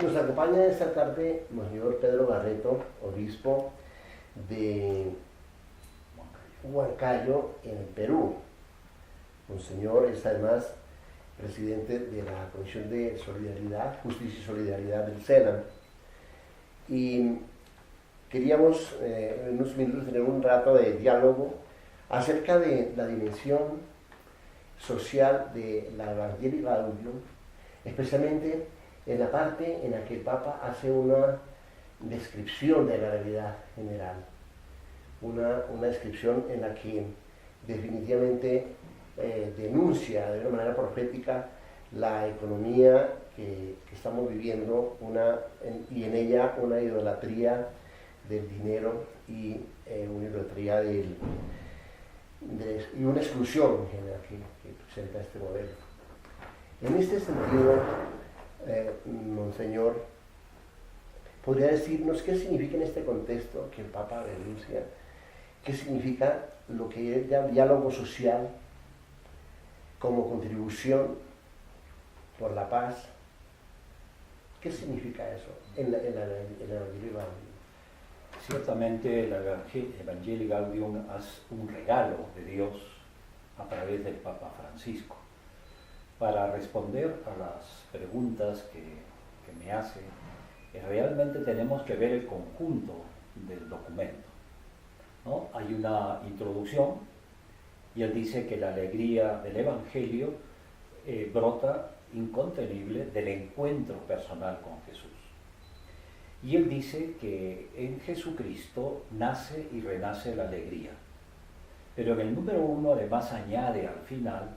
Nos acompaña esta tarde Monseñor Pedro Barreto, obispo de Huancayo, en el Perú. Monseñor es además presidente de la Comisión de Solidaridad, Justicia y Solidaridad del SENA. Y queríamos en unos minutos tener un rato de diálogo acerca de la dimensión social de la Evangelii Gaudium, especialmente en la parte en la que el Papa hace una descripción de la realidad general, una descripción en la que definitivamente denuncia de una manera profética la economía que estamos viviendo y en ella una idolatría del dinero y una idolatría y una exclusión en general que presenta este modelo. En este sentido, Monseñor, ¿podría decirnos qué significa en este contexto que el Papa denuncia? ¿Qué significa lo que es el diálogo social como contribución por la paz? ¿Qué significa eso en la Evangelii Gaudium? Ciertamente la Evangelii Gaudium es un regalo de Dios a través del Papa Francisco. Para responder a las preguntas que me hace, realmente tenemos que ver el conjunto del documento, ¿no? Hay una introducción y él dice que la alegría del Evangelio brota incontenible del encuentro personal con Jesús. Y él dice que en Jesucristo nace y renace la alegría. Pero en el número 1 además añade al final,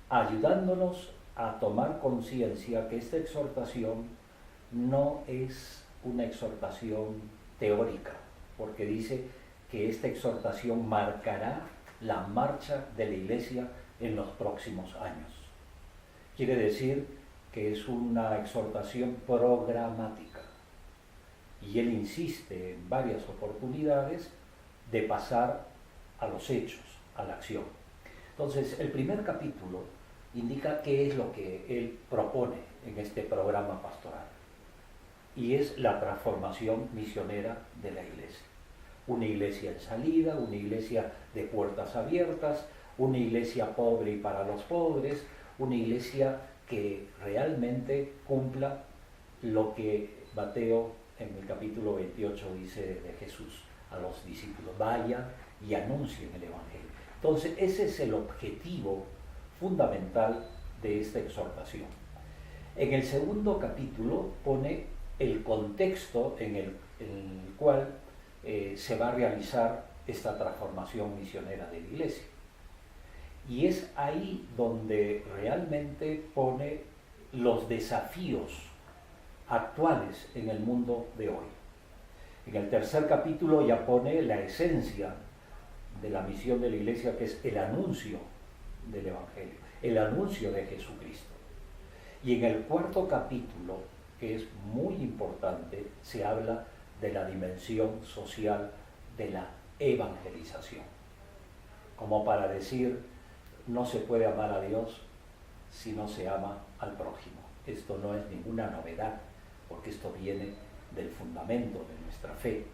ayudándonos a tomar conciencia que esta exhortación no es una exhortación teórica, porque dice que esta exhortación marcará la marcha de la Iglesia en los próximos años. Quiere decir que es una exhortación programática. Y él insiste en varias oportunidades de pasar a los hechos, a la acción. Entonces, el primer capítulo indica qué es lo que él propone en este programa pastoral. Y es la transformación misionera de la Iglesia. Una iglesia en salida, una iglesia de puertas abiertas, una iglesia pobre y para los pobres, una iglesia que realmente cumpla lo que Mateo en el capítulo 28 dice de Jesús a los discípulos: vayan y anuncien el Evangelio. Entonces ese es el objetivo fundamental de esta exhortación. En el segundo capítulo pone el contexto en el cual se va a realizar esta transformación misionera de la Iglesia. Y es ahí donde realmente pone los desafíos actuales en el mundo de hoy. En el tercer capítulo ya pone la esencia de la misión de la Iglesia, que es el anuncio del Evangelio, el anuncio de Jesucristo. Y en el cuarto capítulo, que es muy importante, se habla de la dimensión social de la evangelización. Como para decir, no se puede amar a Dios si no se ama al prójimo. Esto no es ninguna novedad, porque esto viene del fundamento de nuestra fe.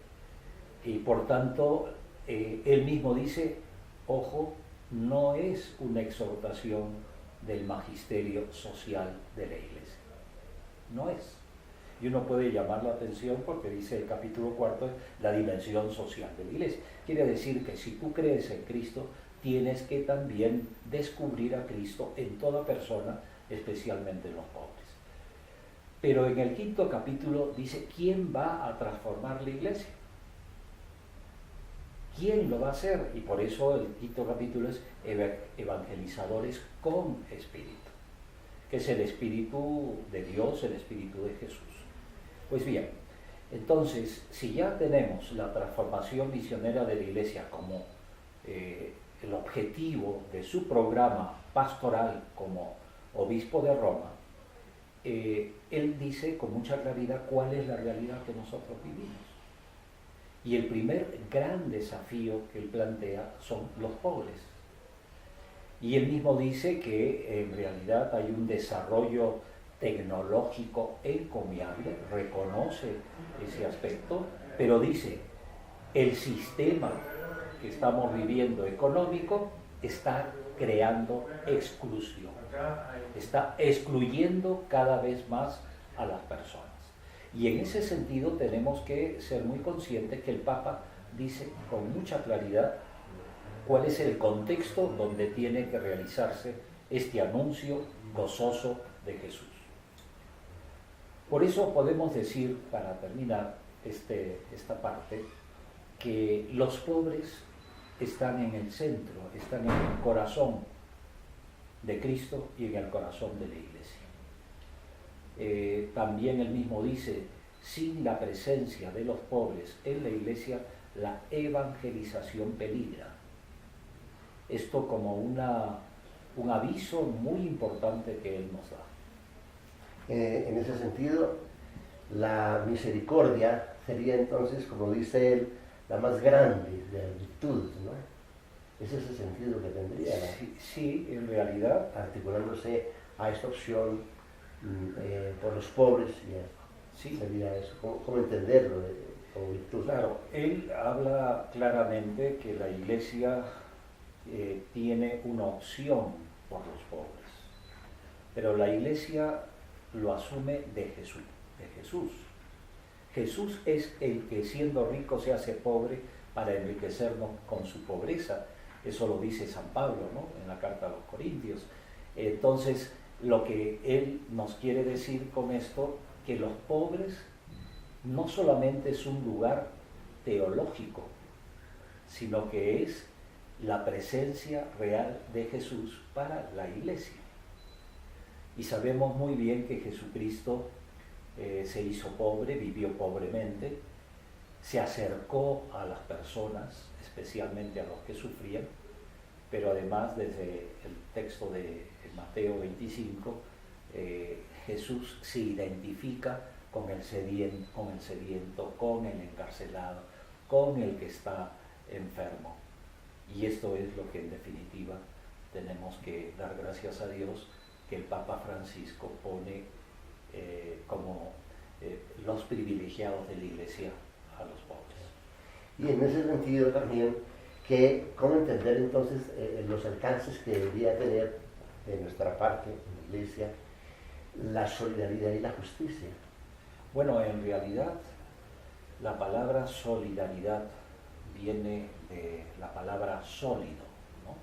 Y por tanto, él mismo dice, ojo, no es una exhortación del magisterio social de la Iglesia. No es. Y uno puede llamar la atención porque dice el capítulo 4, la dimensión social de la Iglesia. Quiere decir que si tú crees en Cristo, tienes que también descubrir a Cristo en toda persona, especialmente en los pobres. Pero en el quinto capítulo dice, ¿quién va a transformar la Iglesia? ¿Quién lo va a hacer? Y por eso el quinto capítulo es evangelizadores con espíritu, que es el espíritu de Dios, el espíritu de Jesús. Pues bien, entonces, si ya tenemos la transformación misionera de la Iglesia como el objetivo de su programa pastoral como obispo de Roma, él dice con mucha claridad cuál es la realidad que nosotros vivimos. Y el primer gran desafío que él plantea son los pobres. Y él mismo dice que en realidad hay un desarrollo tecnológico encomiable, reconoce ese aspecto, pero dice, el sistema que estamos viviendo económico está creando exclusión, está excluyendo cada vez más a las personas. Y en ese sentido tenemos que ser muy conscientes que el Papa dice con mucha claridad cuál es el contexto donde tiene que realizarse este anuncio gozoso de Jesús. Por eso podemos decir, para terminar esta parte, que los pobres están en el centro, están en el corazón de Cristo y en el corazón de la Iglesia. También él mismo dice, sin la presencia de los pobres en la Iglesia, la evangelización peligra. Esto como un aviso muy importante que él nos da. En ese sentido, la misericordia sería entonces, como dice él, la más grande de las virtudes, ¿no? Ese es el sentido que tendría. Sí, en realidad. Articulándose a esta opción por los pobres, sí. Sería eso. ¿Cómo entenderlo como virtud? Claro, él habla claramente que la Iglesia tiene una opción por los pobres, pero la Iglesia lo asume de Jesús. Jesús es el que siendo rico se hace pobre para enriquecernos con su pobreza. Eso lo dice San Pablo, ¿no? En la carta a los Corintios. Entonces, lo que él nos quiere decir con esto, que los pobres no solamente es un lugar teológico, sino que es la presencia real de Jesús para la Iglesia. Y sabemos muy bien que Jesucristo se hizo pobre, vivió pobremente, se acercó a las personas, especialmente a los que sufrían, pero además desde el texto de Mateo 25, Jesús se identifica con el sediento, con el encarcelado, con el que está enfermo. Y esto es lo que en definitiva tenemos que dar gracias a Dios, que el Papa Francisco pone como los privilegiados de la Iglesia a los pobres. Y en ese sentido también, ¿cómo entender entonces los alcances que debería tener de nuestra parte, en la Iglesia, la solidaridad y la justicia? Bueno, en realidad la palabra solidaridad viene de la palabra sólido, ¿no?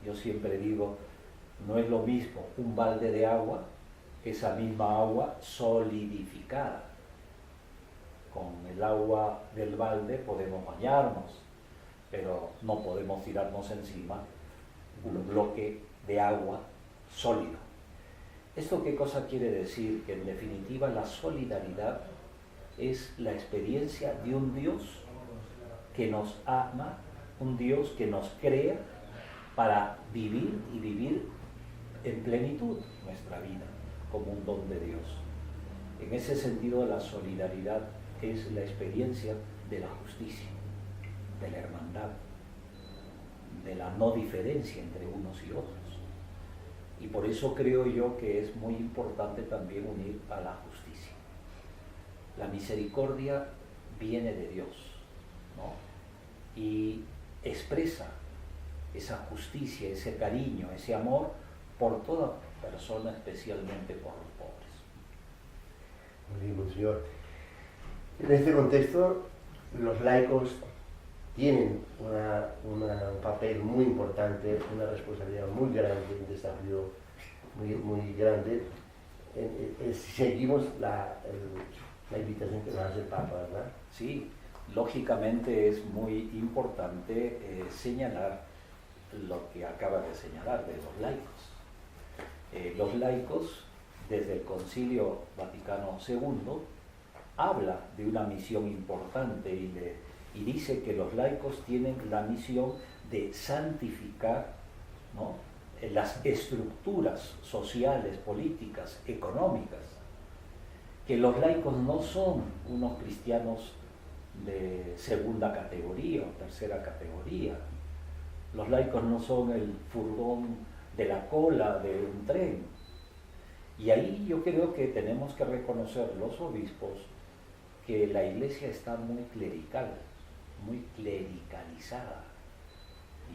Yo siempre digo, no es lo mismo un balde de agua que esa misma agua solidificada. Con el agua del balde podemos bañarnos, pero no podemos tirarnos encima un bloque de agua sólido. ¿Esto qué cosa quiere decir? Que en definitiva la solidaridad es la experiencia de un Dios que nos ama, un Dios que nos crea para vivir y vivir en plenitud nuestra vida como un don de Dios. En ese sentido, la solidaridad es la experiencia de la justicia, de la hermandad, de la no diferencia entre unos y otros. Y por eso creo yo que es muy importante también unir a la justicia. La misericordia viene de Dios, ¿no? Y expresa esa justicia, ese cariño, ese amor por toda persona, especialmente por los pobres. Muy bien, Monseñor. En este contexto, los laicos tienen un papel muy importante, una responsabilidad muy grande, un desafío muy grande. Seguimos la invitación que nos hace el Papa, ¿verdad? Sí, lógicamente es muy importante señalar lo que acaba de señalar de los laicos. Los laicos, desde el Concilio Vaticano II, habla de una misión importante y dice que los laicos tienen la misión de santificar, ¿no?, las estructuras sociales, políticas, económicas, que los laicos no son unos cristianos de segunda categoría o tercera categoría. Los laicos no son el furgón de la cola de un tren. Y ahí yo creo que tenemos que reconocer los obispos que la iglesia está muy clerical, muy clericalizada.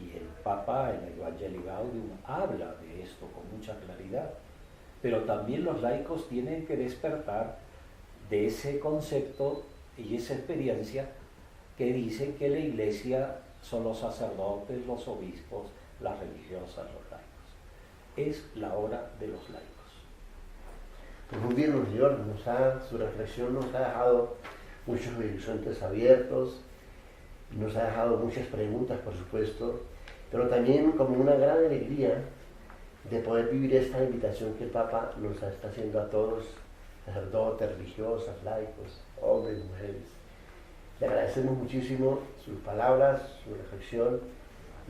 Y el Papa en el Evangelii Gaudium habla de esto con mucha claridad. Pero también los laicos tienen que despertar de ese concepto y esa experiencia que dicen que la iglesia son los sacerdotes, los obispos, las religiosas, los laicos. Es la hora de los laicos. Pues muy bien, Señor, su reflexión nos ha dejado muchos horizontes abiertos, nos ha dejado muchas preguntas, por supuesto, pero también como una gran alegría de poder vivir esta invitación que el Papa nos está haciendo a todos, sacerdotes, religiosas, laicos, hombres y mujeres. Le agradecemos muchísimo sus palabras, su reflexión,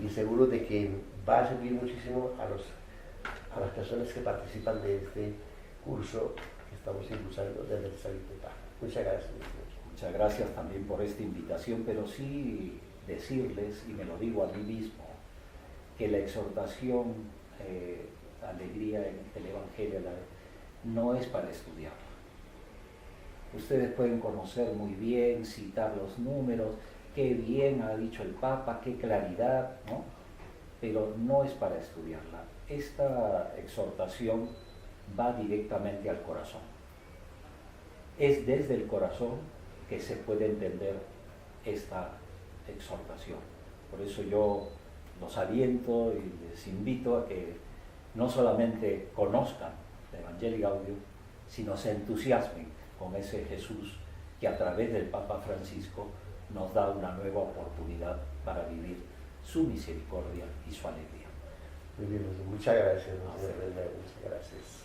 y seguro de que va a servir muchísimo a las personas que participan de este curso que estamos impulsando desde el Santo Papa. Muchas gracias. Muchas gracias también por esta invitación, pero sí decirles, y me lo digo a mí mismo, que la exhortación, alegría en el Evangelio, no es para estudiarla. Ustedes pueden conocer muy bien, citar los números, qué bien ha dicho el Papa, qué claridad, ¿no? Pero no es para estudiarla. Esta exhortación va directamente al corazón. Es desde el corazón que se puede entender esta exhortación. Por eso yo los aliento y les invito a que no solamente conozcan el Evangelii Gaudium, sino se entusiasmen con ese Jesús que a través del Papa Francisco nos da una nueva oportunidad para vivir su misericordia y su alegría. Muy bien, muchas gracias. Muchas gracias.